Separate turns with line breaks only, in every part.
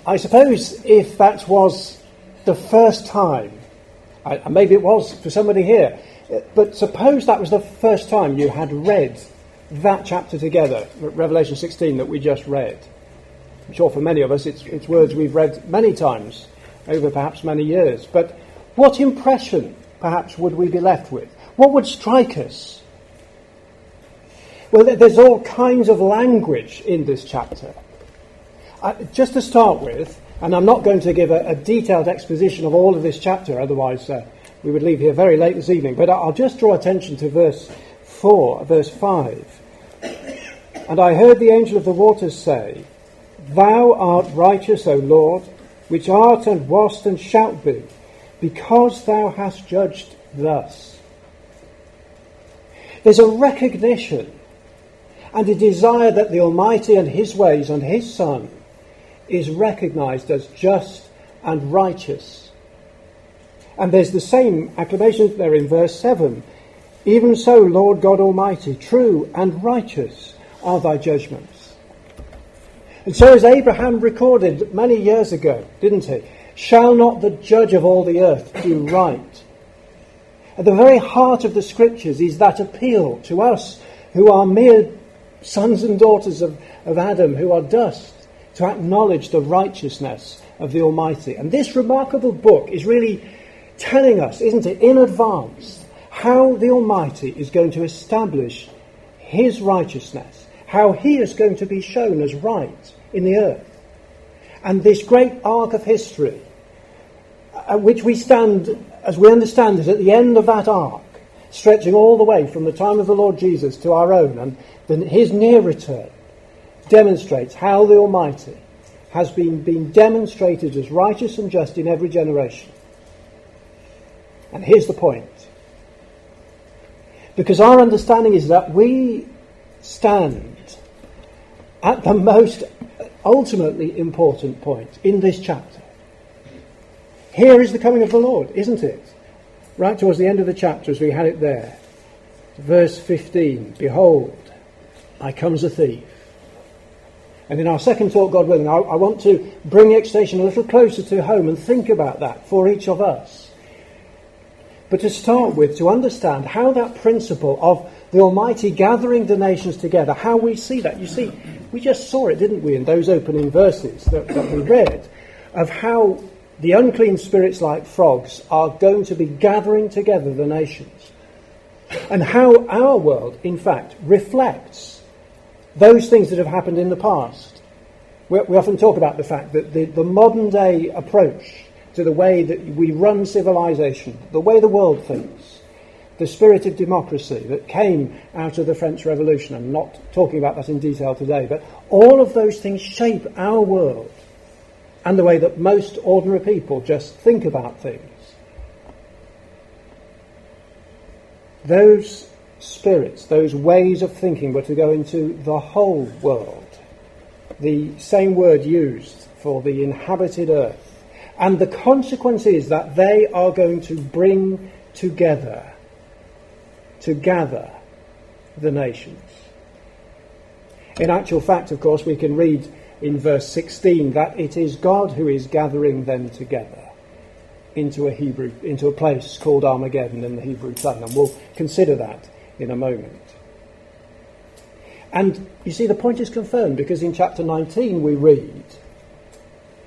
I suppose if that was the first time, maybe it was for somebody here, but suppose that was the first time you had read that chapter together, Revelation 16 that we just read. I'm sure for many of us it's words we've read many times over perhaps many years. But what impression perhaps would we be left with? What would strike us? Well, there's all kinds of language in this chapter. Just to start with, and I'm not going to give a detailed exposition of all of this chapter, otherwise we would leave here very late this evening, but I'll just draw attention to verse 5. And I heard the angel of the waters say, Thou art righteous, O Lord, which art and wast and shalt be, because thou hast judged thus. There's a recognition and a desire that the Almighty and his ways and his Son is recognized as just and righteous. And there's the same acclamation there in verse 7. Even so, Lord God Almighty, true and righteous are thy judgments. And so as Abraham recorded many years ago, didn't he? Shall not the judge of all the earth do right? At the very heart of the Scriptures is that appeal to us who are mere sons and daughters of Adam, who are dust, to acknowledge the righteousness of the Almighty. And this remarkable book is really telling us, isn't it, in advance, how the Almighty is going to establish his righteousness, how he is going to be shown as right in the earth. And this great arc of history, at which we stand, as we understand it, at the end of that arc, stretching all the way from the time of the Lord Jesus to our own, and then his near return, demonstrates how the Almighty has been demonstrated as righteous and just in every generation. And here's the point. Because our understanding is that we stand at the most ultimately important point in this chapter. Here is the coming of the Lord, isn't it? Right towards the end of the chapter, as we had it there. Verse 15, Behold, I come as a thief. And in our second talk, God willing, I want to bring the extension a little closer to home and think about that for each of us. But to start with, to understand how that principle of the Almighty gathering the nations together, how we see that. You see, we just saw it, didn't we, in those opening verses that we read, of how the unclean spirits like frogs are going to be gathering together the nations. And how our world, in fact, reflects those things that have happened in the past. We often talk about the fact that the modern day approach to the way that we run civilization, the way the world thinks, the spirit of democracy that came out of the French Revolution, I'm not talking about that in detail today, but all of those things shape our world and the way that most ordinary people just think about things. Those spirits, those ways of thinking were to go into the whole world. The same word used for the inhabited earth. And the consequence is that they are going to bring together, to gather the nations. In actual fact, of course, we can read in verse 16 that it is God who is gathering them together into a place called Armageddon in the Hebrew tongue. And we'll consider that in a moment. And you see, the point is confirmed because in chapter 19 we read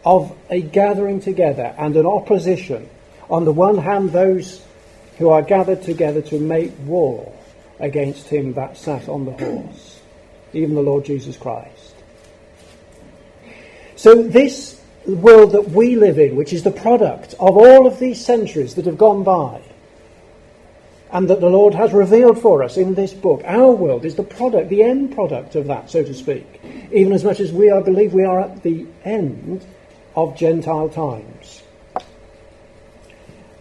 of a gathering together and an opposition. On the one hand, those who are gathered together to make war against him that sat on the horse, even the Lord Jesus Christ. So this world that we live in, which is the product of all of these centuries that have gone by, and that the Lord has revealed for us in this book, our world is the product, the end product of that, so to speak, even as much as we believe we are at the end of Gentile times.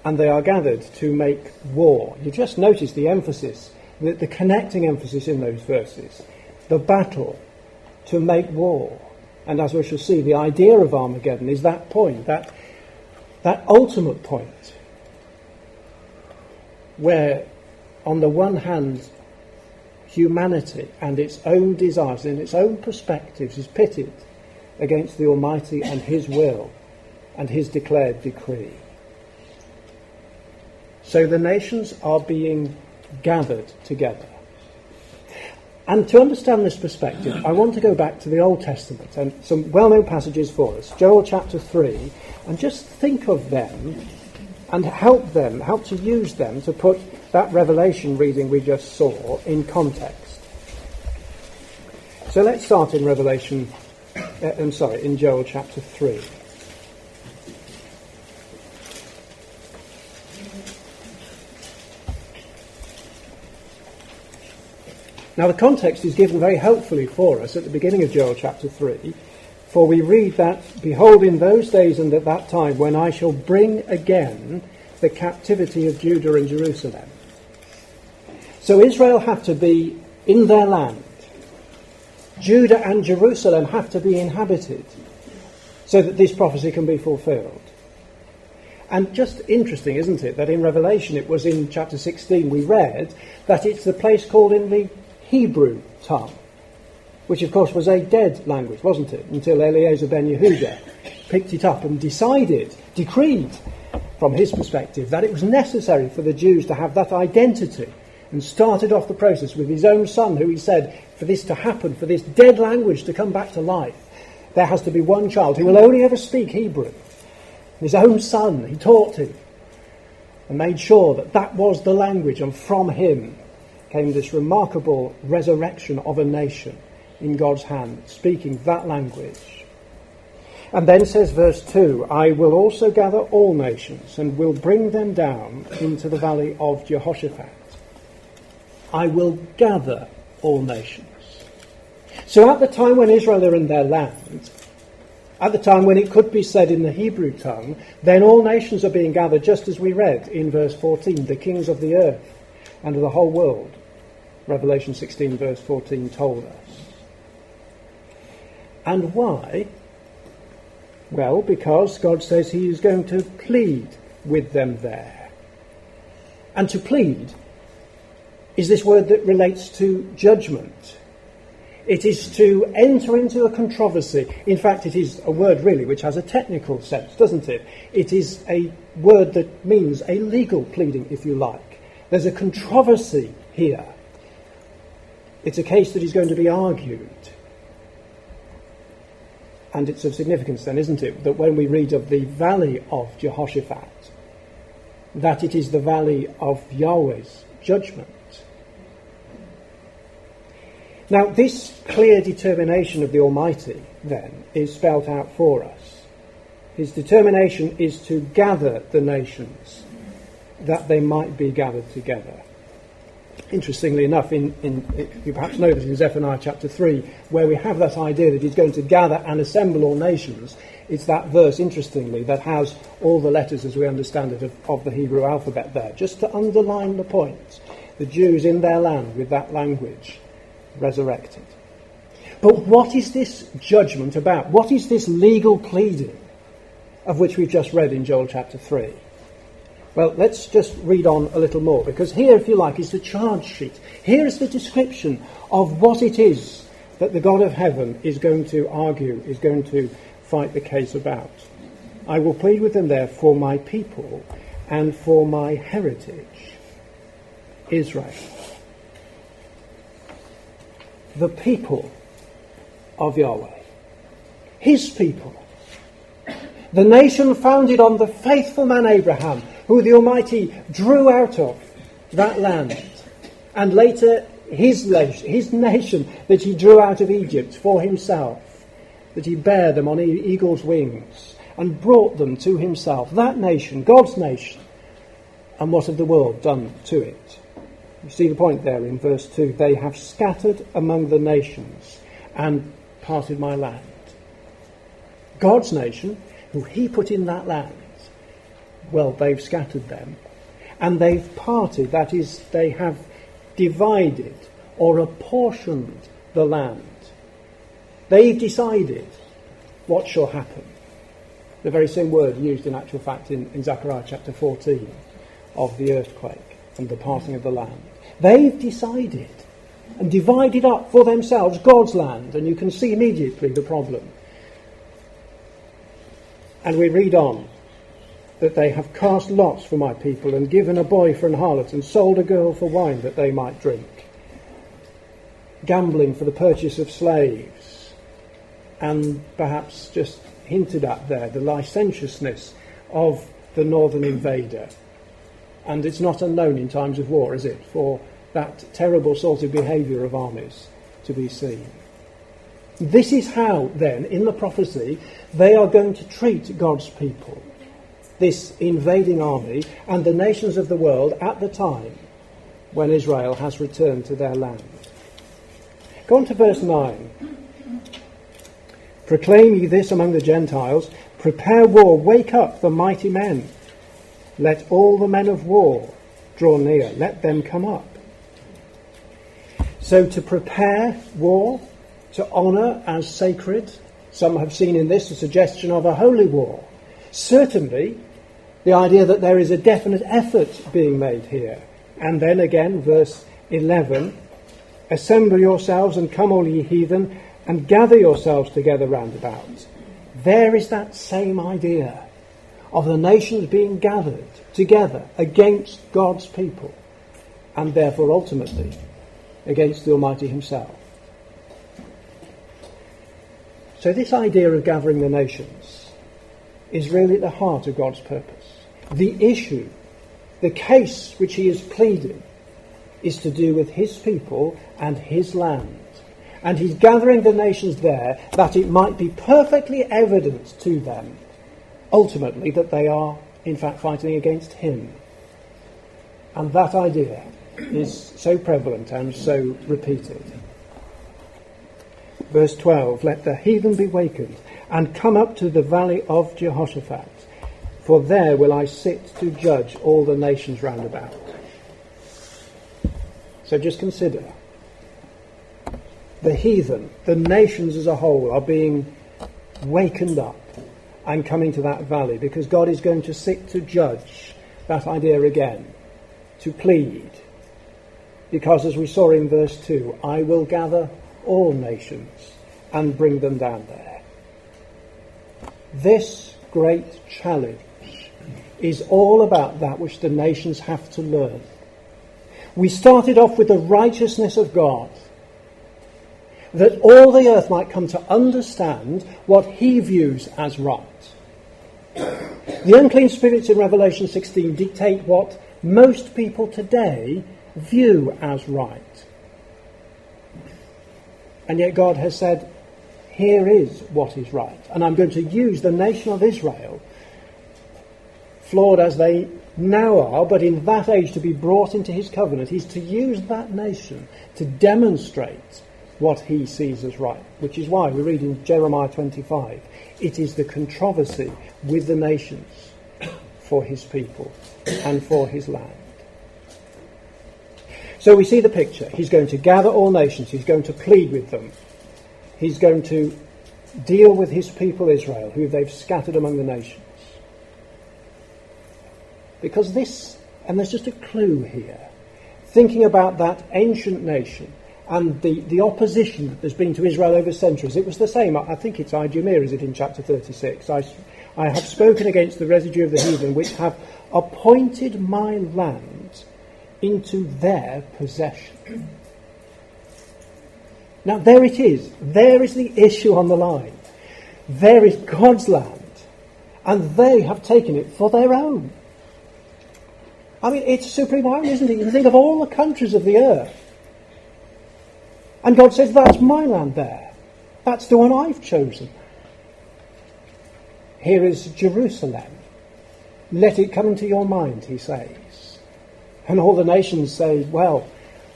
And they are gathered to make war. You just notice the emphasis, the connecting emphasis in those verses. The battle to make war. And as we shall see, the idea of Armageddon is that point, that ultimate point, where on the one hand humanity and its own desires and its own perspectives is pitted against the Almighty and his will and his declared decree. So the nations are being gathered together. And to understand this perspective, I want to go back to the Old Testament and some well-known passages for us. Joel chapter 3, and just think of them and help to use them to put that Revelation reading we just saw in context. So let's start in in Joel chapter 3. Now the context is given very helpfully for us at the beginning of Joel chapter 3, for we read that, "Behold, in those days and at that time, when I shall bring again the captivity of Judah and Jerusalem." So Israel have to be in their land. Judah and Jerusalem have to be inhabited so that this prophecy can be fulfilled. And just interesting, isn't it, that in Revelation, it was in chapter 16 we read that it's the place called in the Hebrew tongue, which of course was a dead language, wasn't it, until Eliezer ben Yehuda picked it up and decreed from his perspective that it was necessary for the Jews to have that identity, and started off the process with his own son, who he said, for this to happen, for this dead language to come back to life, there has to be one child who will only ever speak Hebrew. His own son, he taught him and made sure that that was the language, and from him came this remarkable resurrection of a nation in God's hand, speaking that language. And then says verse 2, "I will also gather all nations and will bring them down into the valley of Jehoshaphat." I will gather all nations. So at the time when Israel are in their land, at the time when it could be said in the Hebrew tongue, then all nations are being gathered, just as we read in verse 14, the kings of the earth and of the whole world. Revelation 16 verse 14 told us. And why? Well, because God says he is going to plead with them there. And to plead is this word that relates to judgment. It is to enter into a controversy. In fact, it is a word really which has a technical sense, doesn't it? It is a word that means a legal pleading, if you like. There's a controversy here. It's a case that is going to be argued. And it's of significance then, isn't it, that when we read of the valley of Jehoshaphat, that it is the valley of Yahweh's judgment. Now, this clear determination of the Almighty, then, is spelt out for us. His determination is to gather the nations, that they might be gathered together. Interestingly enough, you perhaps know that in Zephaniah chapter 3, where we have that idea that he's going to gather and assemble all nations, it's that verse, interestingly, that has all the letters, as we understand it, of the Hebrew alphabet there, just to underline the point. The Jews in their land with that language resurrected. But what is this judgment about? What is this legal pleading of which we've just read in Joel chapter 3? Well, let's just read on a little more, because here, if you like, is the charge sheet. Here is the description of what it is that the God of heaven is going to argue, is going to fight the case about. "I will plead with them there for my people and for my heritage, Israel." The people of Yahweh. His people. The nation founded on the faithful man Abraham, who the Almighty drew out of that land. And later his nation that he drew out of Egypt for himself, that he bare them on eagle's wings and brought them to himself. That nation, God's nation. And what have the world done to it? You see the point there in verse 2. "They have scattered among the nations and parted my land." God's nation, who he put in that land, well, they've scattered them. And they've parted, that is, they have divided or apportioned the land. They've decided what shall happen. The very same word used in actual fact in Zechariah chapter 14 of the earthquake and the parting of the land. They've decided and divided up for themselves God's land, and you can see immediately the problem. And we read on that they have cast lots for my people and given a boy for an harlot and sold a girl for wine that they might drink. Gambling for the purchase of slaves, and perhaps just hinted at there, the licentiousness of the northern invader. And it's not unknown in times of war, is it, for that terrible sort of behaviour of armies to be seen. This is how, then, in the prophecy, they are going to treat God's people, this invading army, and the nations of the world at the time when Israel has returned to their land. Go on to verse 9. Proclaim ye this among the Gentiles, prepare war, wake up the mighty men. Let all the men of war draw near, let them come up. So to prepare war, to honour as sacred, some have seen in this a suggestion of a holy war. Certainly, the idea that there is a definite effort being made here. And then again, verse 11, assemble yourselves and come all ye heathen, and gather yourselves together round about. There is that same idea of the nations being gathered together against God's people, and therefore ultimately against the Almighty himself. So this idea of gathering the nations is really at the heart of God's purpose. The issue, the case which he is pleading, is to do with his people and his land. And he's gathering the nations there that it might be perfectly evident to them, ultimately, that they are, in fact, fighting against him. And that idea is so prevalent and so repeated. Verse 12, let the heathen be wakened, and come up to the valley of Jehoshaphat, for there will I sit to judge all the nations round about. So just consider, the heathen, the nations as a whole, are being wakened up and coming to that valley, because God is going to sit to judge that idea again, to plead. Because as we saw in verse 2, I will gather all nations and bring them down there. This great challenge is all about that which the nations have to learn. We started off with the righteousness of God, that all the earth might come to understand what he views as right. The unclean spirits in Revelation 16 dictate what most people today view as right. And yet God has said, here is what is right. And I'm going to use the nation of Israel, flawed as they now are, but in that age to be brought into his covenant. He's to use that nation to demonstrate what he sees as right, which is why we read in Jeremiah 25, it is the controversy with the nations for his people and for his land. So we see the picture. He's going to gather all nations. He's going to plead with them. He's going to deal with his people Israel, who they've scattered among the nations. Because this, and there's just a clue here, thinking about that ancient nation and the opposition that there's been to Israel over centuries. It was the same, I think it's Idumea, is it, in chapter 36? I have spoken against the residue of the heathen, which have appointed my land into their possession. Now there it is. There is the issue on the line. There is God's land, and they have taken it for their own. I mean, it's supreme irony, isn't it? You think of all the countries of the earth, and God says, that's my land there. That's the one I've chosen. Here is Jerusalem. Let it come into your mind, he says. And all the nations say, well,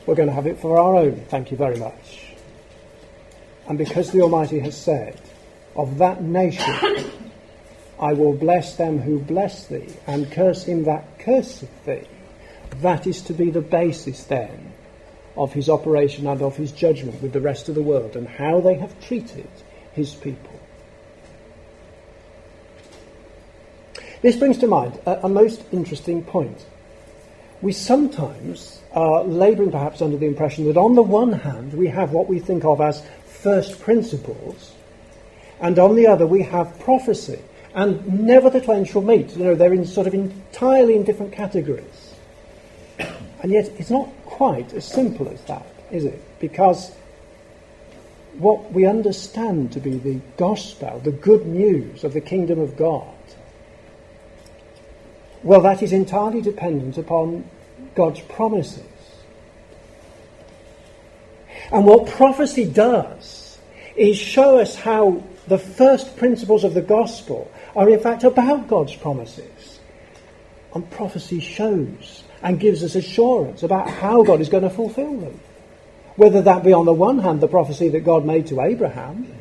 we're going to have it for our own, thank you very much. And because the Almighty has said, of that nation I will bless them who bless thee, and curse him that curseth thee. That is to be the basis then of his operation and of his judgment with the rest of the world, and how they have treated his people. This brings to mind a most interesting point. We sometimes are labouring perhaps under the impression that on the one hand we have what we think of as first principles, and on the other we have prophecy. and never the twain shall meet. You know, they're in sort of entirely in different categories. And yet it's not quite as simple as that, is it? Because what we understand to be the gospel, the good news of the kingdom of God, well, that is entirely dependent upon God's promises. And what prophecy does is show us how the first principles of the gospel are in fact about God's promises. And prophecy shows and gives us assurance about how God is going to fulfill them. Whether that be on the one hand the prophecy that God made to Abraham,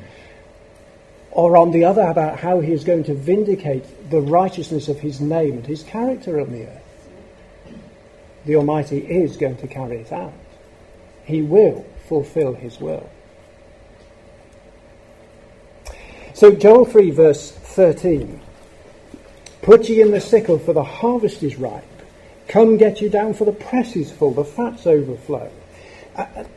or on the other about how he is going to vindicate the righteousness of his name and his character on the earth. The Almighty is going to carry it out. He will fulfill his will. So Joel 3 verse 13. Put ye in the sickle, for the harvest is ripe. Come get you down, for the press is full, the fats overflow.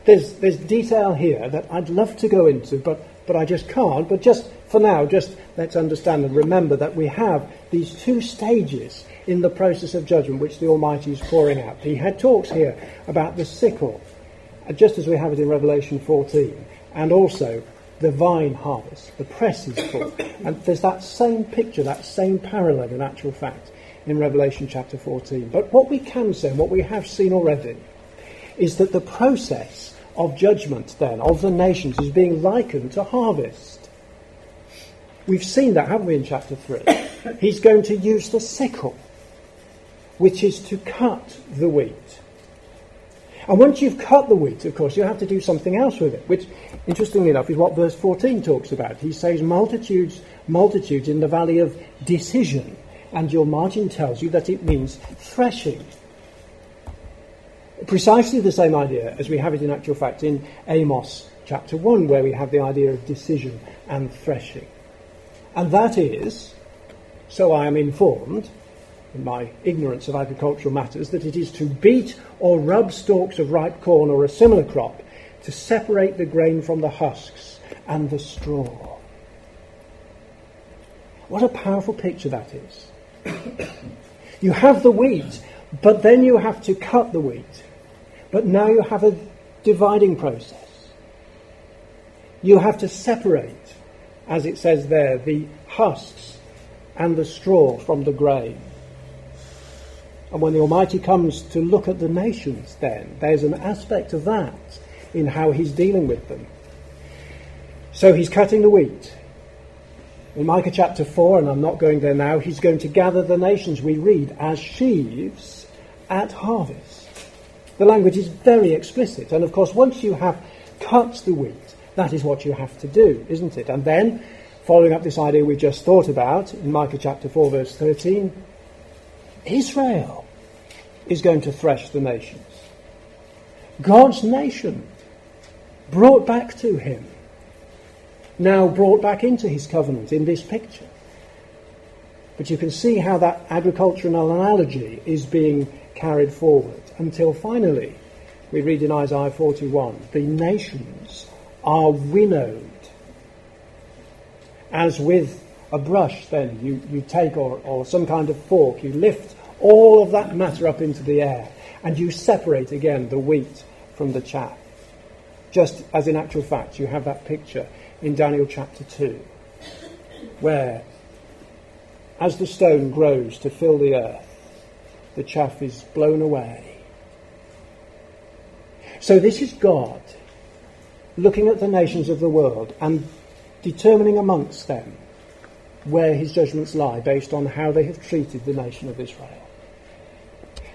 There's detail here that I'd love to go into, but I just can't. But just for now, just let's understand and remember that we have these two stages in the process of judgment which the Almighty is pouring out. He had talks here about the sickle, just as we have it in Revelation 14, and also the vine harvest. The press is full. And there's that same picture, that same parallel in actual fact in Revelation chapter 14. But what we can say, and what we have seen already, is that the process of judgment then of the nations is being likened to harvest. We've seen that, haven't we, in chapter 3? He's going to use the sickle, which is to cut the wheat. And once you've cut the wheat, of course, you have to do something else with it, which, interestingly enough, is what verse 14 talks about. He says, multitudes, multitudes in the valley of decision. And your margin tells you that it means threshing. Precisely the same idea as we have it in actual fact in Amos chapter 1, where we have the idea of decision and threshing. And that is, so I am informed, in my ignorance of agricultural matters, that it is to beat or rub stalks of ripe corn or a similar crop to separate the grain from the husks and the straw. What a powerful picture that is. You have the wheat, but then you have to cut the wheat. But now you have a dividing process. You have to separate, as it says there, the husks and the straw from the grain. And when the Almighty comes to look at the nations then, there's an aspect of that in how he's dealing with them. So he's cutting the wheat. In Micah chapter 4, and I'm not going there now, he's going to gather the nations, we read, as sheaves at harvest. The language is very explicit. And of course, once you have cut the wheat, that is what you have to do, isn't it? And then, following up this idea we just thought about, in Micah chapter 4, verse 13, Israel is going to thresh the nations. God's nation, brought back to him, now brought back into his covenant in this picture. But you can see how that agricultural analogy is being carried forward until finally we read in Isaiah 41, the nations are winnowed. As with a brush then you take or some kind of fork, you lift all of that matter up into the air and you separate again the wheat from the chaff. Just as in actual fact you have that picture in Daniel chapter 2, where as the stone grows to fill the earth, the chaff is blown away. So this is God looking at the nations of the world and determining amongst them where his judgments lie based on how they have treated the nation of Israel.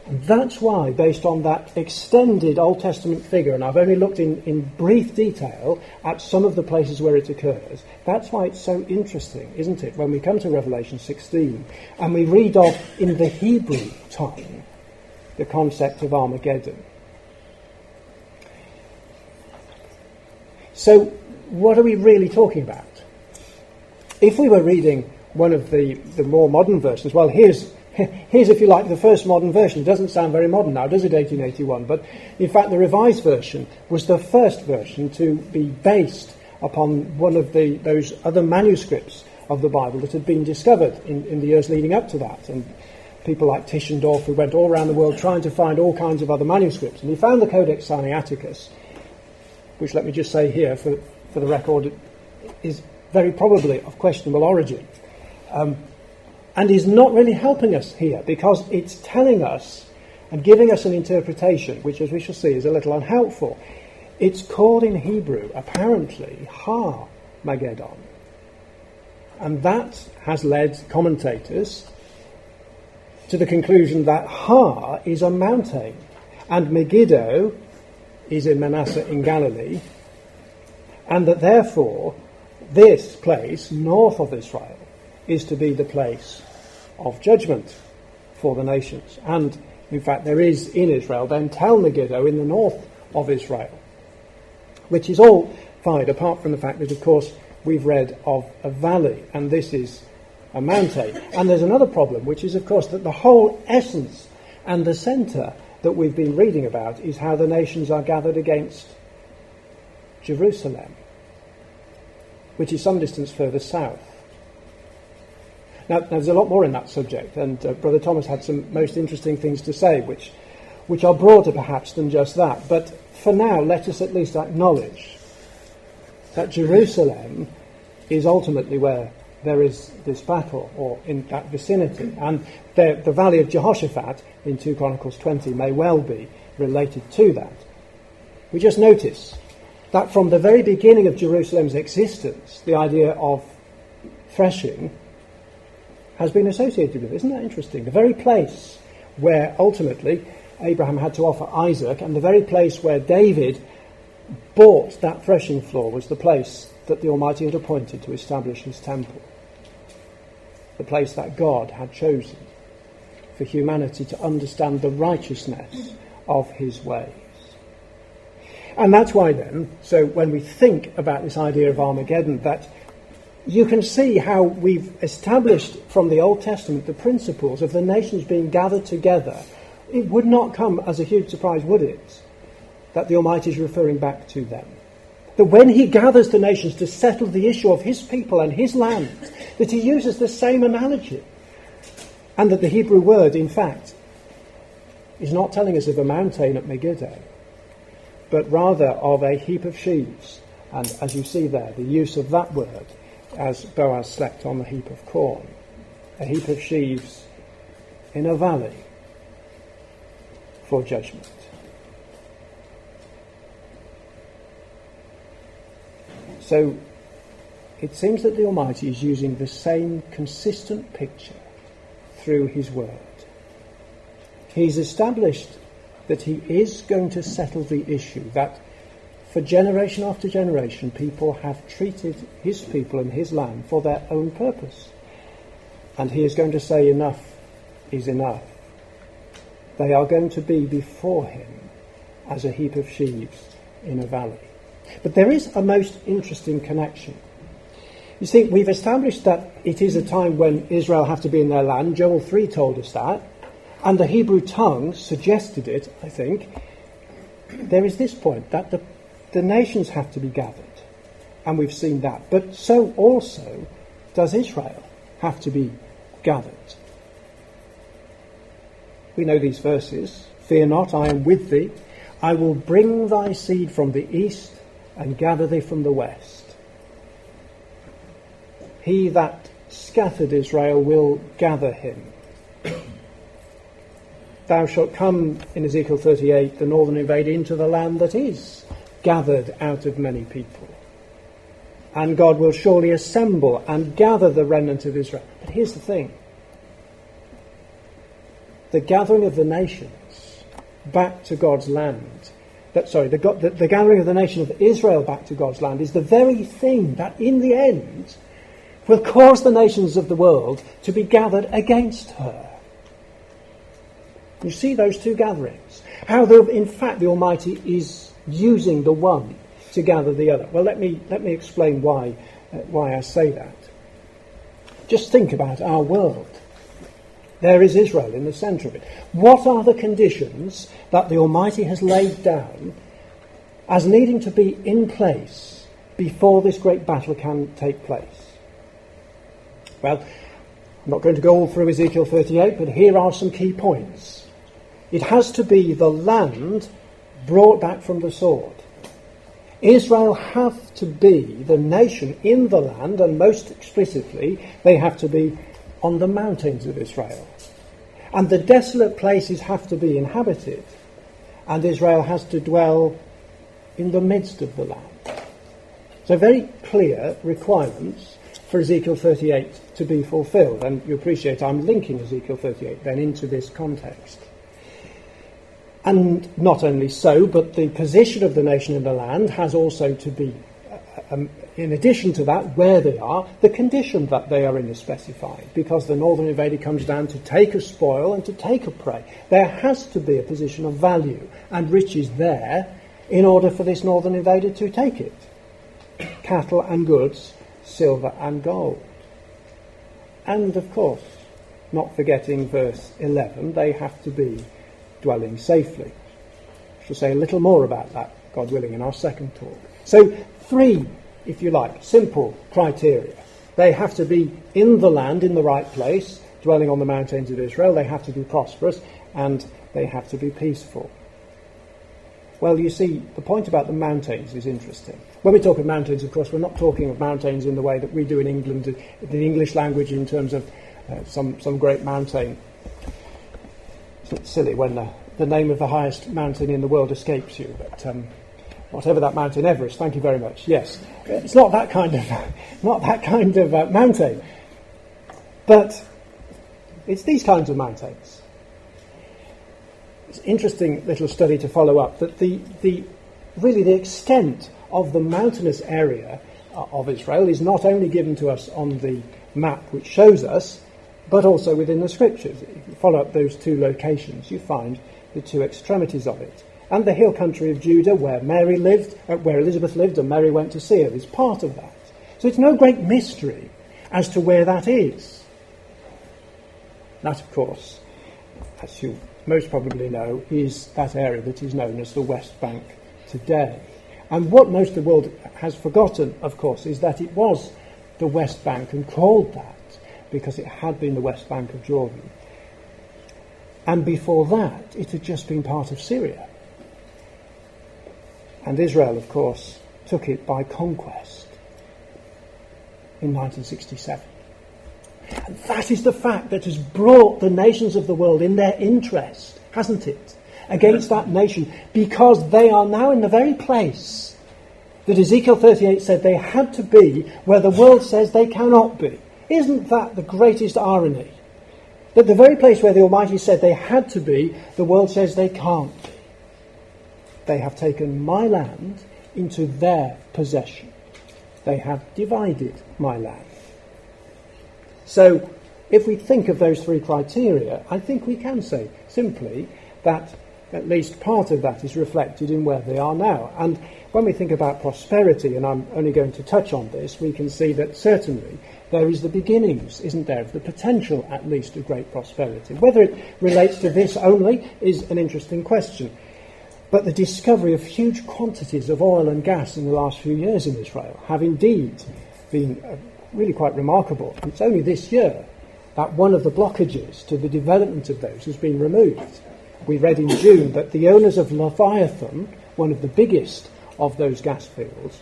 And that's why, based on that extended Old Testament figure, and I've only looked in brief detail at some of the places where it occurs, that's why it's so interesting, isn't it, when we come to Revelation 16 and we read of, in the Hebrew tongue, the concept of Armageddon. So, what are we really talking about? If we were reading one of the more modern versions, well, here's, if you like, the first modern version. It doesn't sound very modern now, does it, 1881? But in fact, the Revised Version was the first version to be based upon one of those other manuscripts of the Bible that had been discovered in the years leading up to that. And people like Tischendorf, who went all around the world trying to find all kinds of other manuscripts. And he found the Codex Sinaiticus, which, let me just say here for the record, is very probably of questionable origin. And is not really helping us here, because it's telling us and giving us an interpretation which, as we shall see, is a little unhelpful. It's called in Hebrew, apparently, Armageddon. And that has led commentators to the conclusion that Har is a mountain, and Megiddo is in Manasseh in Galilee, and that therefore this place, north of Israel, is to be the place of judgment for the nations. And in fact there is in Israel then Tel Megiddo in the north of Israel, which is all fine, apart from the fact that, of course, we've read of a valley, and this is a mountain. And there's another problem, which is, of course, that the whole essence and the centre that we've been reading about is how the nations are gathered against Jerusalem, which is some distance further south. Now, there's a lot more in that subject, and Brother Thomas had some most interesting things to say, which are broader perhaps than just that. But for now, let us at least acknowledge that Jerusalem is ultimately where there is this battle, or in that vicinity. And the valley of Jehoshaphat in 2 Chronicles 20 may well be related to that. We just notice that from the very beginning of Jerusalem's existence, the idea of threshing has been associated with it. Isn't that interesting? The very place where ultimately Abraham had to offer Isaac, and the very place where David bought that threshing floor, was the place that the Almighty had appointed to establish his temple. The place that God had chosen for humanity to understand the righteousness of his ways. And that's why then, so when we think about this idea of Armageddon, that you can see how we've established from the Old Testament the principles of the nations being gathered together. It would not come as a huge surprise, would it, that the Almighty is referring back to them. That when he gathers the nations to settle the issue of his people and his land, that he uses the same analogy. And that the Hebrew word, in fact, is not telling us of a mountain at Megiddo, but rather of a heap of sheaves. And as you see there, the use of that word, as Boaz slept on the heap of corn, a heap of sheaves in a valley for judgment. So it seems that the Almighty is using the same consistent picture through his word. He's established that he is going to settle the issue, that for generation after generation people have treated his people and his land for their own purpose. And he is going to say enough is enough. They are going to be before him as a heap of sheaves in a valley. But there is a most interesting connection. You see, we've established that it is a time when Israel have to be in their land. Joel 3 told us that. And the Hebrew tongue suggested it, I think. There is this point, that the nations have to be gathered. And we've seen that. But so also does Israel have to be gathered. We know these verses. Fear not, I am with thee. I will bring thy seed from the east and gather thee from the west. He that scattered Israel will gather him. Thou shalt come, in Ezekiel 38, the northern invader, into the land that is gathered out of many people. And God will surely assemble and gather the remnant of Israel. But here's the thing. The gathering of the nations back to God's land, the gathering of the nation of Israel back to God's land is the very thing that in the end will cause the nations of the world to be gathered against her. You see those two gatherings. How, in fact, the Almighty is using the one to gather the other. Well, let me explain why I say that. Just think about our world. There is Israel in the centre of it. What are the conditions that the Almighty has laid down as needing to be in place before this great battle can take place? Well, I'm not going to go all through Ezekiel 38, but here are some key points. It has to be the land brought back from the sword. Israel have to be the nation in the land, and most explicitly, they have to be on the mountains of Israel. And the desolate places have to be inhabited, and Israel has to dwell in the midst of the land. So very clear requirements for Ezekiel 38 to be fulfilled, and you appreciate I'm linking Ezekiel 38 then into this context. And not only so, but the position of the nation in the land has also to be, in addition to that, where they are, the condition that they are in is specified, because the northern invader comes down to take a spoil and to take a prey. There has to be a position of value and riches there in order for this northern invader to take it. Cattle and goods, silver and gold. And of course, not forgetting verse 11, they have to be dwelling safely. I shall say a little more about that, God willing, in our second talk. So 3, if you like, simple criteria. They have to be in the land, in the right place, dwelling on the mountains of Israel. They have to be prosperous, and they have to be peaceful. Well, you see, the point about the mountains is interesting. When we talk of mountains, of course, we're not talking of mountains in the way that we do in England, the English language, in terms of some great mountain. It's silly when the name of the highest mountain in the world escapes you, but whatever that mountain, Everest, thank you very much. Yes, it's not that kind of mountain, but it's these kinds of mountains. It's an interesting little study to follow up that the extent of the mountainous area of Israel is not only given to us on the map which shows us, but also within the Scriptures. If you follow up those 2 locations, you find the 2 extremities of it. And the hill country of Judah, where Mary lived, where Elizabeth lived, and Mary went to see her, is part of that. So it's no great mystery as to where that is. That, of course, as you most probably know, is that area that is known as the West Bank today. And what most of the world has forgotten, of course, is that it was the West Bank and called that because it had been the West Bank of Jordan. And before that, it had just been part of Syria. And Israel, of course, took it by conquest in 1967. And that is the fact that has brought the nations of the world in their interest, hasn't it, against that nation, because they are now in the very place that Ezekiel 38 said they had to be, where the world says they cannot be. Isn't that the greatest irony? That the very place where the Almighty said they had to be, the world says they can't be. They have taken my land into their possession. They have divided my land. So, if we think of those 3 criteria, I think we can say simply that at least part of that is reflected in where they are now. And when we think about prosperity, and I'm only going to touch on this, we can see that certainly there is the beginnings, isn't there, of the potential at least of great prosperity. Whether it relates to this only is an interesting question. But the discovery of huge quantities of oil and gas in the last few years in Israel have indeed been really quite remarkable. It's only this year that one of the blockages to the development of those has been removed. We read in June that the owners of Leviathan, one of the biggest of those gas fields,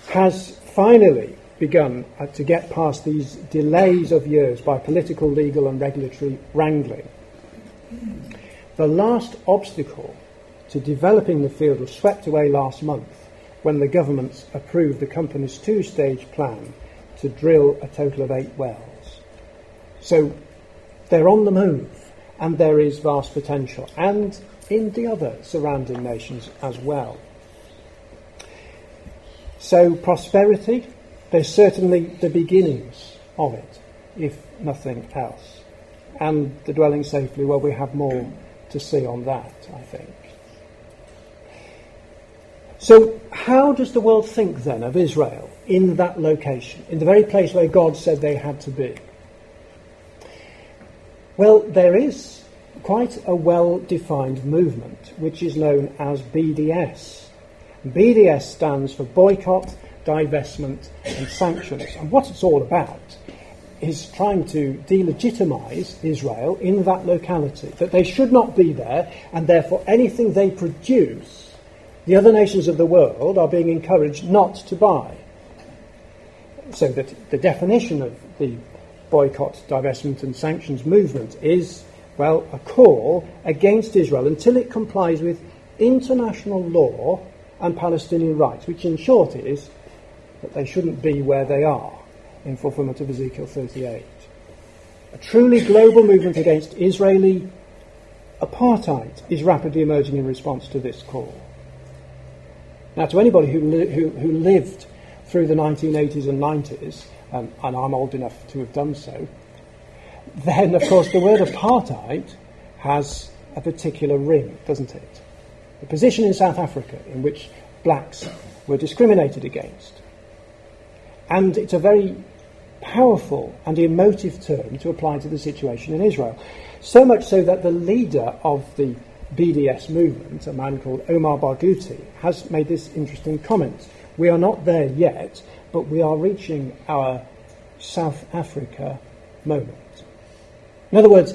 has finally begun to get past these delays of years by political, legal and regulatory wrangling. The last obstacle to developing the field was swept away last month when the government approved the company's 2-stage plan to drill a total of 8 wells. So they're on the move, and there is vast potential, and in the other surrounding nations as well. So prosperity, there's certainly the beginnings of it, if nothing else. And the dwelling safely, well, we have more to see on that, I think. So how does the world think then of Israel in that location, in the very place where God said they had to be? Well, there is quite a well-defined movement which is known as BDS. BDS stands for Boycott, Divestment and Sanctions. And what it's all about is trying to delegitimize Israel in that locality, that they should not be there, and therefore anything they produce, the other nations of the world are being encouraged not to buy. So that the definition of the boycott, divestment and sanctions movement is, well, a call against Israel until it complies with international law and Palestinian rights, which in short is that they shouldn't be where they are in fulfillment of Ezekiel 38. A truly global movement against Israeli apartheid is rapidly emerging in response to this call. Now, to anybody who lived through the 1980s and 90s, and I'm old enough to have done so, then, of course, the word apartheid has a particular ring, doesn't it? The position in South Africa in which blacks were discriminated against. And it's a very powerful and emotive term to apply to the situation in Israel. So much so that the leader of the BDS movement, a man called Omar Barghouti, has made this interesting comment. We are not there yet, but we are reaching our South Africa moment. In other words,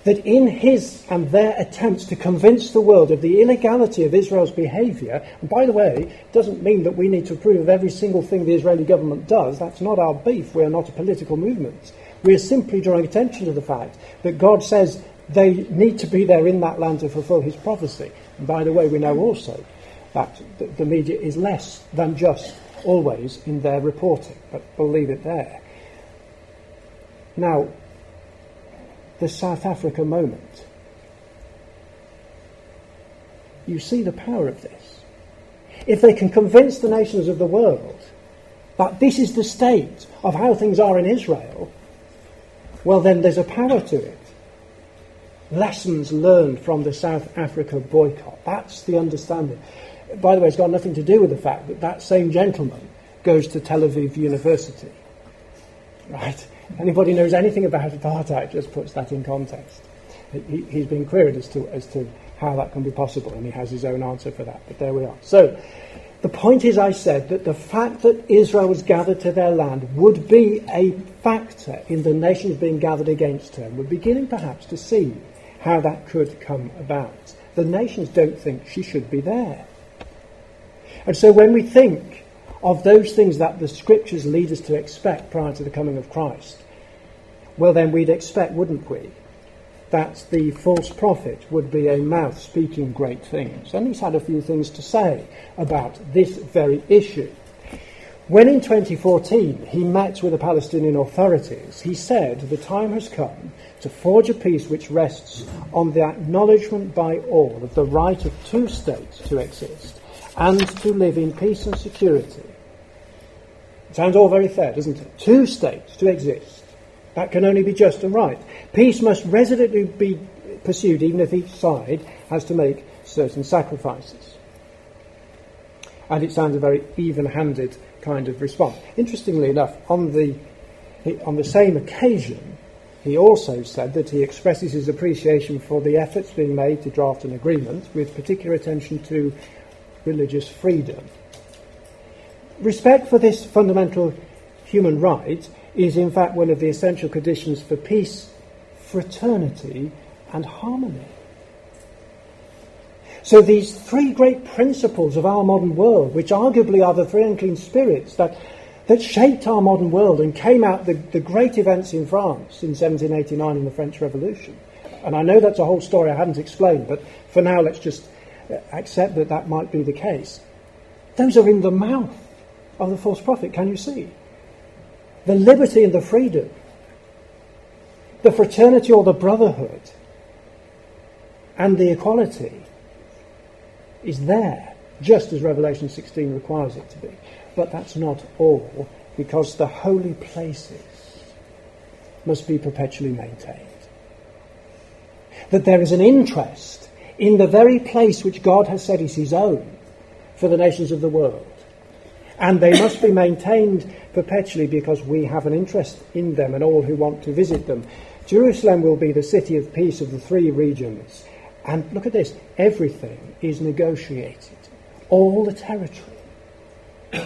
that in his and their attempts to convince the world of the illegality of Israel's behaviour, and by the way, it doesn't mean that we need to approve of every single thing the Israeli government does. That's not our beef. We are not a political movement. We are simply drawing attention to the fact that God says they need to be there in that land to fulfil his prophecy. And by the way, we know also that the media is less than just always in their reporting, but we'll leave it there. Now, the South Africa moment. You see the power of this. If they can convince the nations of the world that this is the state of how things are in Israel, well, then there's a power to it. Lessons learned from the South Africa boycott. That's the understanding. By the way, it's got nothing to do with the fact that that same gentleman goes to Tel Aviv University. Right? Anybody knows anything about apartheid just puts that in context. He's been queried as to how that can be possible, and he has his own answer for that. But there we are. So, the point is, I said, that the fact that Israel was gathered to their land would be a factor in the nations being gathered against her. We're beginning perhaps to see how that could come about. The nations don't think she should be there. And so when we think of those things that the Scriptures lead us to expect prior to the coming of Christ, well then we'd expect, wouldn't we, that the false prophet would be a mouth speaking great things. And he's had a few things to say about this very issue. When in 2014 he met with the Palestinian authorities, he said the time has come to forge a peace which rests on the acknowledgement by all of the right of two states to exist and to live in peace and security. It sounds all very fair, doesn't it? Two states to exist. That can only be just and right. Peace must resolutely be pursued, even if each side has to make certain sacrifices. And it sounds a very even-handed kind of response. Interestingly enough, on the same occasion, he also said that he expresses his appreciation for the efforts being made to draft an agreement with particular attention to religious freedom. Respect for this fundamental human right is in fact one of the essential conditions for peace, fraternity and harmony. So these three great principles of our modern world, which arguably are the three unclean spirits that shaped our modern world and came out the great events in France in 1789 in the French Revolution. And I know that's a whole story I haven't explained, but for now let's just accept that that might be the case. Those are in the mouth of the false prophet, can you see? The liberty and the freedom, the fraternity or the brotherhood, and the equality is there, just as Revelation 16 requires it to be. But that's not all, because the holy places must be perpetually maintained. That there is an interest in the very place which God has said is his own for the nations of the world. And they must be maintained perpetually because we have an interest in them and all who want to visit them. Jerusalem will be the city of peace of the three regions. And look at this, everything is negotiated. All the territory,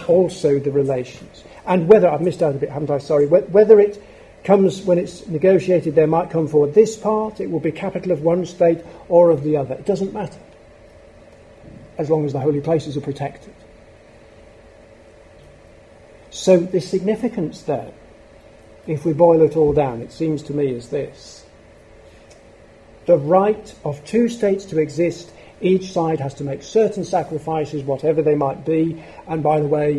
also the relations. And whether, I've missed out a bit, haven't I? Sorry. Whether it when it's negotiated, there might come forward this part, it will be capital of one state or of the other. It doesn't matter, as long as the holy places are protected. So the significance there, if we boil it all down, it seems to me is this. The right of two states to exist, each side has to make certain sacrifices, whatever they might be, and by the way,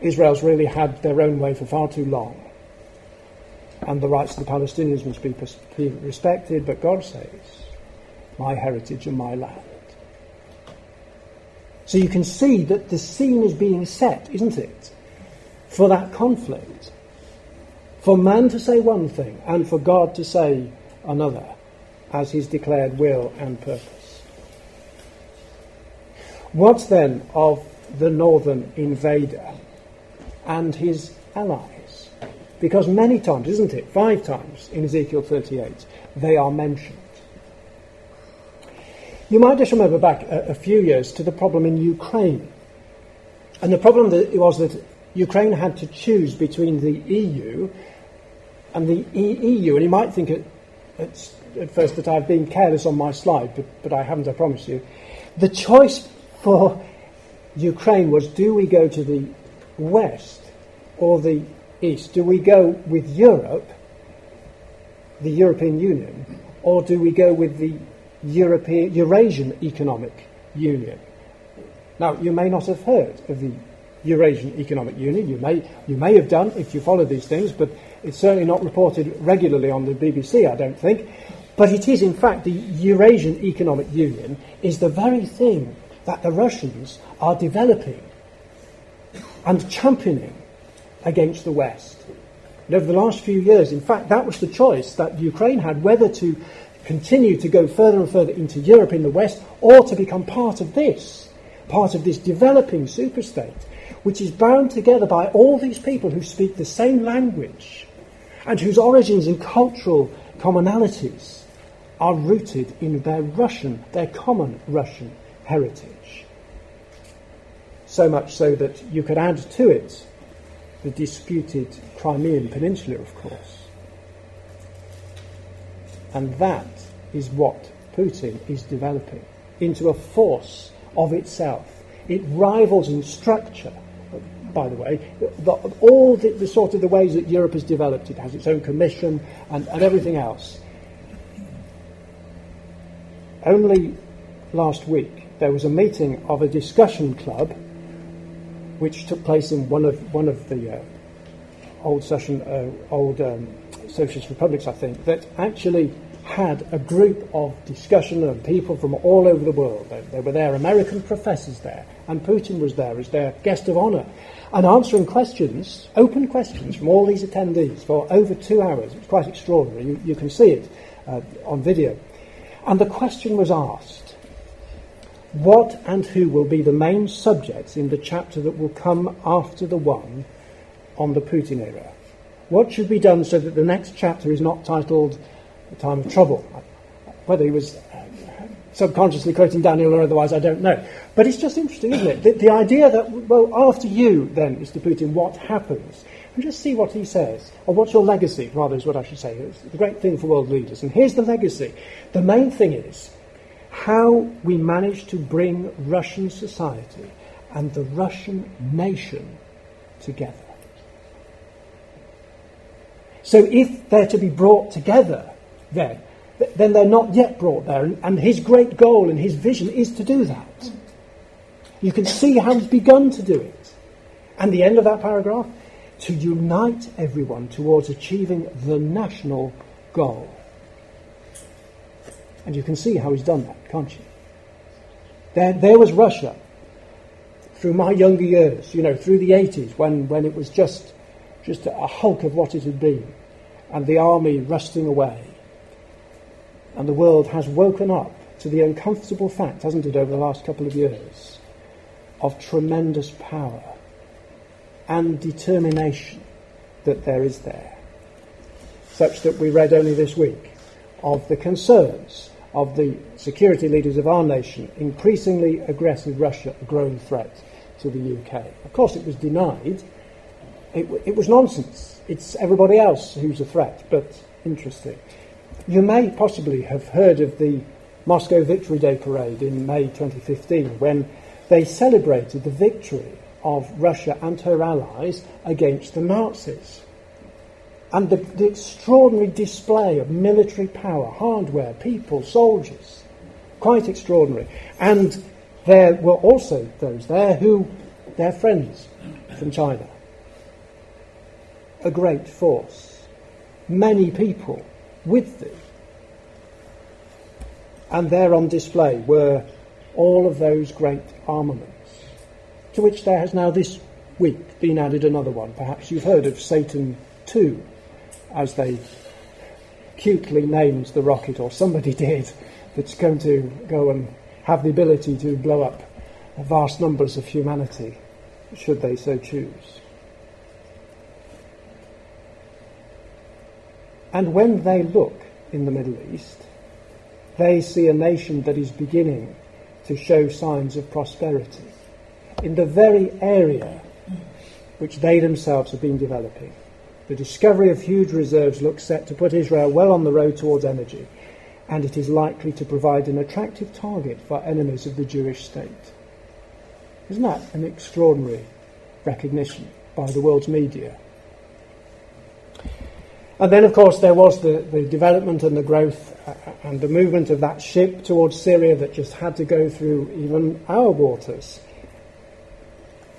Israel's really had their own way for far too long. And the rights of the Palestinians must be respected, but God says, my heritage and my land. So you can see that the scene is being set, isn't it, for that conflict. For man to say one thing and for God to say another, as his declared will and purpose. What then of the northern invader and his allies? Because many times, isn't it, 5 times in Ezekiel 38, they are mentioned. You might just remember back a few years to the problem in Ukraine. And the problem was that Ukraine had to choose between the EU and the EU. And you might think at first that I've been careless on my slide, but I haven't, I promise you. The choice for Ukraine was, do we go to the west or the east? Do we go with Europe, the European Union, or do we go with the Eurasian Economic Union? Now, you may not have heard of the Eurasian Economic Union. You may have done if you follow these things, but it's certainly not reported regularly on the BBC, I don't think. But it is, in fact, the Eurasian Economic Union is the very thing that the Russians are developing and championing against the West. And over the last few years, in fact, that was the choice that Ukraine had, whether to continue to go further and further into Europe in the West or to become part of this developing superstate, which is bound together by all these people who speak the same language and whose origins and cultural commonalities are rooted in their common Russian heritage. So much so that you could add to it the disputed Crimean Peninsula, of course. And that is what Putin is developing into a force of itself. It rivals in structure, by the way, all the sort of the ways that Europe has developed. It has its own commission and everything else. Only last week there was a meeting of a discussion club which took place in one of the old socialist republics, I think, that actually had a group of discussion of people from all over the world. They were there, American professors there, and Putin was there as their guest of honour, and answering questions, open questions from all these attendees for over 2 hours. It was quite extraordinary. You can see it on video. And the question was asked, what and who will be the main subjects in the chapter that will come after the one on the Putin era? What should be done so that the next chapter is not titled The Time of Trouble? Whether he was subconsciously quoting Daniel or otherwise, I don't know. But it's just interesting, isn't it? The idea that, well, after you, then, Mr. Putin, what happens? And just see what he says. Or what's your legacy, rather, is what I should say. It's the great thing for world leaders. And here's the legacy. The main thing is how we manage to bring Russian society and the Russian nation together. So if they're to be brought together, then they're not yet brought there. And his great goal and his vision is to do that. You can see how he's begun to do it. And the end of that paragraph, to unite everyone towards achieving the national goal. And you can see how he's done that, can't you? There was Russia through my younger years, through the 80s, when it was just a hulk of what it had been, and the army rusting away. And the world has woken up to the uncomfortable fact, hasn't it, over the last couple of years, of tremendous power and determination that there is there. Such that we read only this week of the concerns of the security leaders of our nation, increasingly aggressive Russia, a growing threat to the UK. Of course, it was denied it was nonsense. It's everybody else who's a threat, but interesting. You may possibly have heard of the Moscow Victory Day parade in May 2015, when they celebrated the victory of Russia and her allies against the Nazis. And the extraordinary display of military power, hardware, people, soldiers, quite extraordinary. And there were also those there who, their friends from China. A great force. Many people with them. And there on display were all of those great armaments, to which there has now this week been added another one. Perhaps you've heard of Satan II, as they cutely named the rocket, or somebody did, that's going to go and have the ability to blow up vast numbers of humanity, should they so choose. And when they look in the Middle East, they see a nation that is beginning to show signs of prosperity in the very area which they themselves have been developing. The discovery of huge reserves looks set to put Israel well on the road towards energy, and it is likely to provide an attractive target for enemies of the Jewish state. Isn't that an extraordinary recognition by the world's media? And then, of course, there was the development and the growth and the movement of that ship towards Syria that just had to go through even our waters.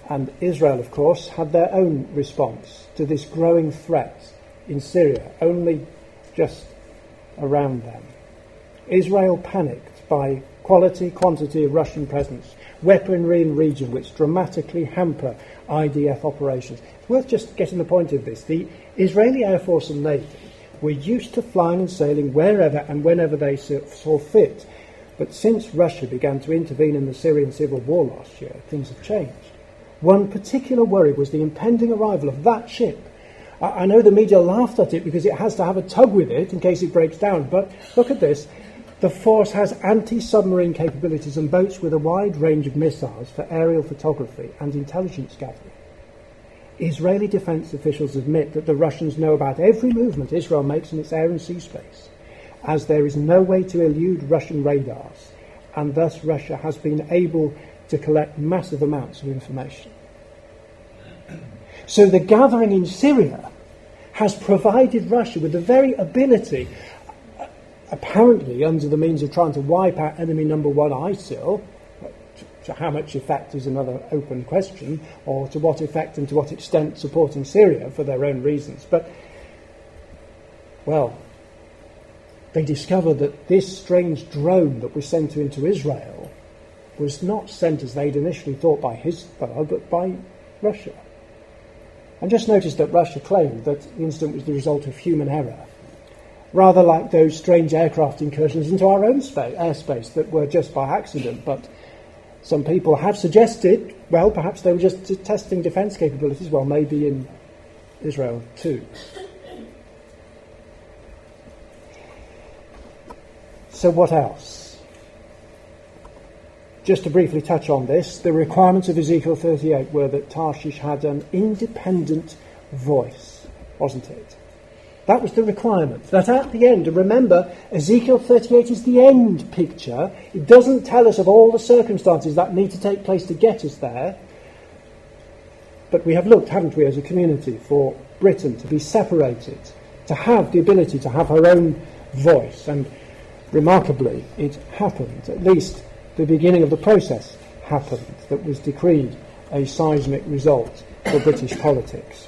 And Israel, of course, had their own response to this growing threat in Syria, only just around them. Israel panicked by quantity of Russian presence, weaponry in region which dramatically hamper IDF operations. It's worth just getting the point of this. The Israeli Air Force and Navy were used to flying and sailing wherever and whenever they saw fit. But since Russia began to intervene in the Syrian civil war last year, things have changed. One particular worry was the impending arrival of that ship. I know the media laughed at it because it has to have a tug with it in case it breaks down, but look at this. The force has anti-submarine capabilities and boats with a wide range of missiles for aerial photography and intelligence gathering. Israeli defense officials admit that the Russians know about every movement Israel makes in its air and sea space, as there is no way to elude Russian radars, and thus Russia has been able to collect massive amounts of information. So the gathering in Syria has provided Russia with the very ability, apparently under the means of trying to wipe out enemy number one, ISIL. To how much effect is another open question, or to what effect and to what extent supporting Syria for their own reasons. But, well, they discovered that this strange drone that was sent into Israel was not sent as they'd initially thought by Hezbollah, but by Russia. And just notice that Russia claimed that the incident was the result of human error, rather like those strange aircraft incursions into our own airspace that were just by accident. But some people have suggested, well, perhaps they were just testing defence capabilities, well, maybe in Israel too. So what else? Just to briefly touch on this, the requirements of Ezekiel 38 were that Tarshish had an independent voice, wasn't it? That was the requirement. That at the end, and remember, Ezekiel 38 is the end picture. It doesn't tell us of all the circumstances that need to take place to get us there. But we have looked, haven't we, as a community, for Britain to be separated, to have the ability to have her own voice. And remarkably, it happened. At least the beginning of the process happened, that was decreed a seismic result for British politics.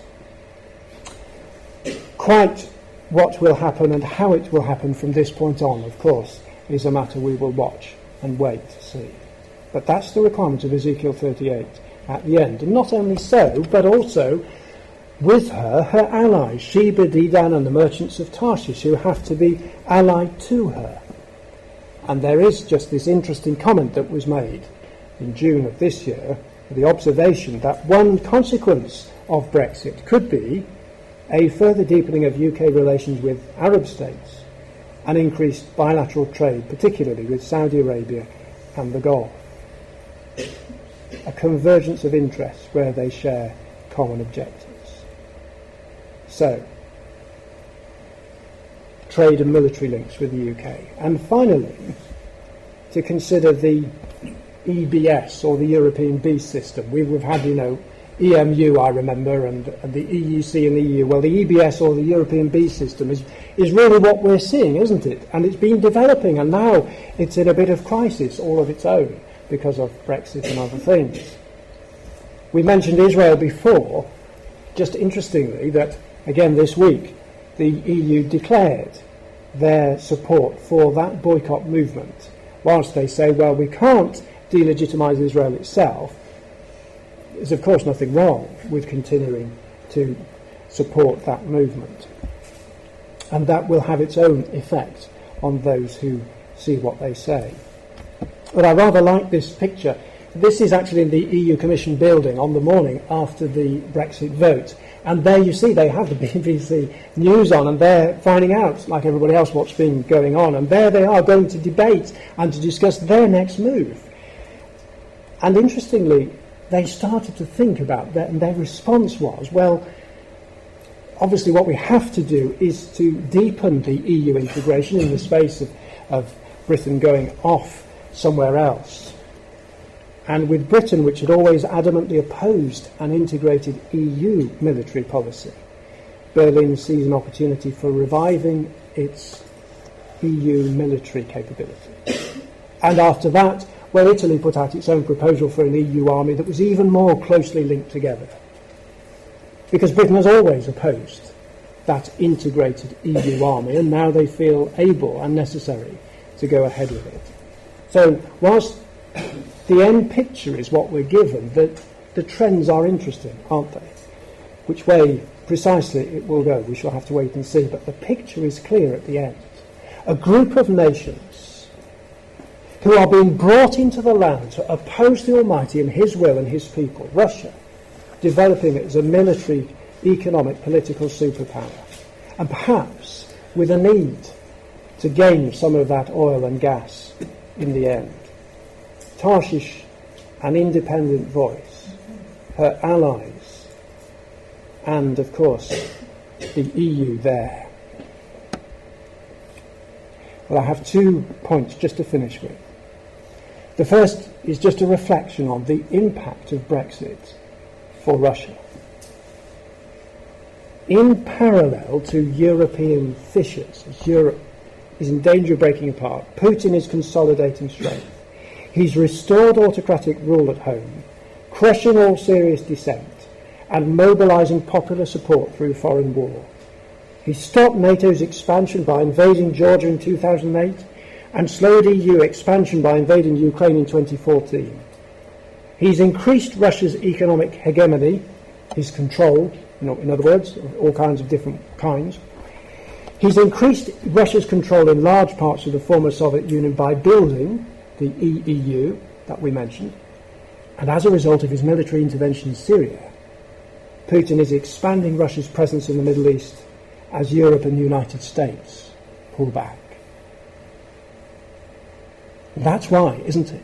Quite what will happen and how it will happen from this point on, of course, is a matter we will watch and wait to see. But that's the requirement of Ezekiel 38 at the end. And not only so, but also with her allies, Sheba, Dedan, and the merchants of Tarshish, who have to be allied to her. And there is just this interesting comment that was made in June of this year, the observation that one consequence of Brexit could be a further deepening of UK relations with Arab states, and increased bilateral trade, particularly with Saudi Arabia and the Gulf. A convergence of interests where they share common objectives. So, trade and military links with the UK. And finally, to consider the EBS, or the European beast system. We've had, EMU, I remember, and the EUC and the EU. Well, the EBS, or the European beast system, is really what we're seeing, isn't it? And it's been developing, and now it's in a bit of crisis all of its own because of Brexit and other things. We mentioned Israel before. Just interestingly, that again this week, the EU declared their support for that boycott movement. Whilst they say, well, we can't delegitimise Israel itself, there's of course nothing wrong with continuing to support that movement. And that will have its own effect on those who see what they say. But I rather like this picture. This is actually in the EU Commission building on the morning after the Brexit vote. And there you see they have the BBC News on, and they're finding out, like everybody else, what's been going on. And there they are going to debate and to discuss their next move. And interestingly, they started to think about that, and their response was, well, obviously what we have to do is to deepen the EU integration in the space of Britain going off somewhere else. And with Britain, which had always adamantly opposed an integrated EU military policy, Berlin sees an opportunity for reviving its EU military capability. And after that, well, Italy put out its own proposal for an EU army that was even more closely linked together. Because Britain has always opposed that integrated EU army, and now they feel able and necessary to go ahead with it. So, whilst the end picture is what we're given, the trends are interesting, aren't they? Which way precisely it will go, we shall have to wait and see. But the picture is clear at the end. A group of nations who are being brought into the land to oppose the Almighty and His will and His people. Russia, developing it as a military, economic, political superpower. And perhaps with a need to gain some of that oil and gas in the end. Tarshish, an independent voice, her allies, and of course the EU there. Well, I have 2 points just to finish with. The first is just a reflection on the impact of Brexit for Russia. In parallel to European fissures, as Europe is in danger of breaking apart, Putin is consolidating strength. He's restored autocratic rule at home, crushing all serious dissent, and mobilising popular support through foreign war. He stopped NATO's expansion by invading Georgia in 2008, and slowed EU expansion by invading Ukraine in 2014. He's increased Russia's economic hegemony, his control, in other words, all kinds of different kinds. He's increased Russia's control in large parts of the former Soviet Union by building the EEU that we mentioned, and as a result of his military intervention in Syria, Putin is expanding Russia's presence in the Middle East as Europe and the United States pull back. That's why, isn't it,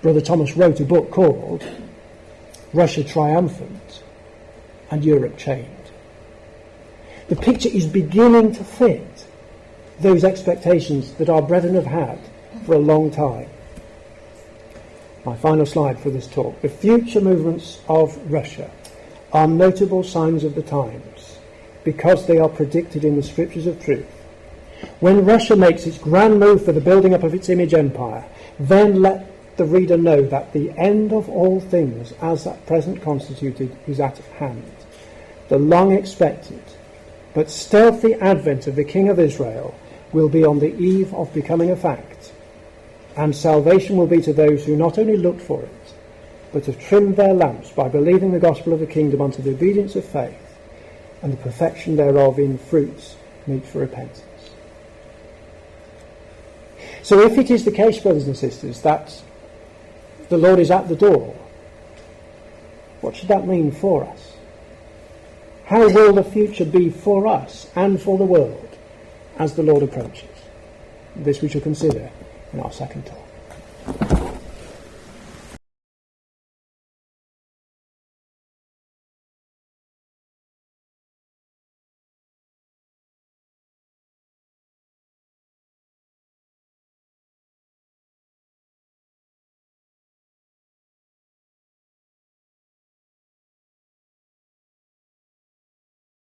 Brother Thomas wrote a book called Russia Triumphant and Europe Chained. The picture is beginning to fit those expectations that our brethren have had for a long time. My final slide for this talk. The future movements of Russia are notable signs of the times because they are predicted in the scriptures of truth. When Russia makes its grand move for the building up of its image empire, then let the reader know that the end of all things as at present constituted is at hand. The long expected but stealthy advent of the King of Israel will be on the eve of becoming a fact, and salvation will be to those who not only looked for it, but have trimmed their lamps by believing the gospel of the kingdom unto the obedience of faith, and the perfection thereof in fruits meet for repentance. So if it is the case, brothers and sisters, that the Lord is at the door, what should that mean for us? How will the future be for us and for the world as the Lord approaches? This we shall consider in our second talk.